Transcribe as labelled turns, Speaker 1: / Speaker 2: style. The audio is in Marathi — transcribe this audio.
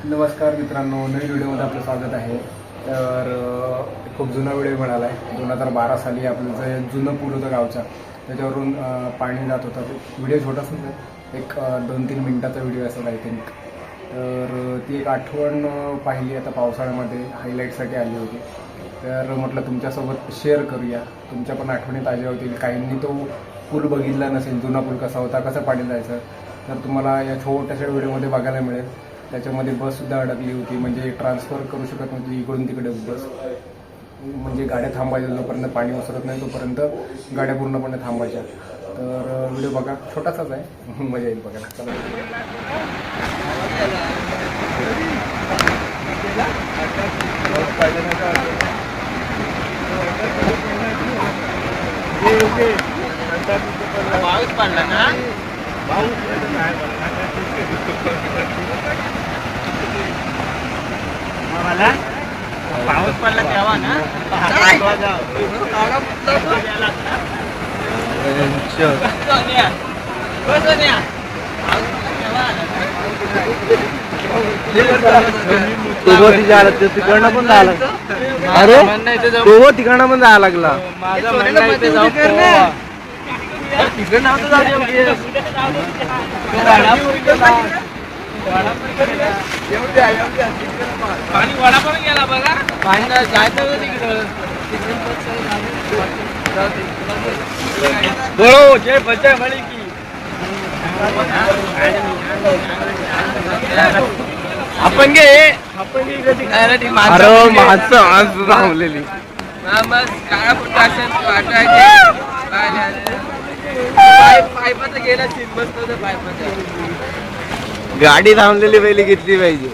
Speaker 1: नमस्कार मित्रांनो, नवीन व्हिडिओमध्ये आपलं स्वागत आहे. तर खूप जुना व्हिडिओ मिळाला आहे. 2012 साली आपलं जे जुनं पूल होतं गावचा त्याच्यावरून पाणी जात होतं. व्हिडिओ छोटासाच आहे, एक 2-3 मिनटाचा व्हिडिओ असेल आय थिंक. तर ती एक आठवण पाहिली आता पावसाळ्यामध्ये, हायलाईटसाठी आली होती. तर म्हटलं तुमच्यासोबत शेअर करूया, तुमच्या पण आठवणी ताज्या होतील. काहींनी तो पूल बघितला नसेल, जुना पूल कसा होता, कसं पाणी जायचं, तर तुम्हाला या छोट्याशा व्हिडिओमध्ये बघायला मिळेल. त्याच्यामध्ये बससुद्धा अडकली होती, म्हणजे ट्रान्सफर करू शकत नव्हती इकडून तिकडे बस. म्हणजे गाड्या थांबायच्या, जोपर्यंत पाणी ओसरत नाही तोपर्यंत गाड्या पूर्णपणे थांबायच्या. तर व्हिडिओ बघा, छोटासाच आहे, मजा येईल बघायला. चला.
Speaker 2: पाऊस पडला ना, मला पाऊस पडला तेव्हा ना
Speaker 3: तिकडनं पण जायला लागला. अरे तो तिकडनं पण जायला लागला.
Speaker 2: माझं म्हणणं आहे ते जाऊ
Speaker 3: तिकडे नव्हतं जाऊ.
Speaker 2: पाणी वडा पण गेला बघा. पाणी जायचं होतं तिकडं. बोलो जय बच्चा म्हणे की आपण घे
Speaker 3: अरे माणसं आज थांबलेली.
Speaker 2: काळा फुटा असेल पायपाचं गेला सीन मस्त होतं पायपाचं.
Speaker 3: गाडी थांबलेली पहिली घेतली पाहिजे.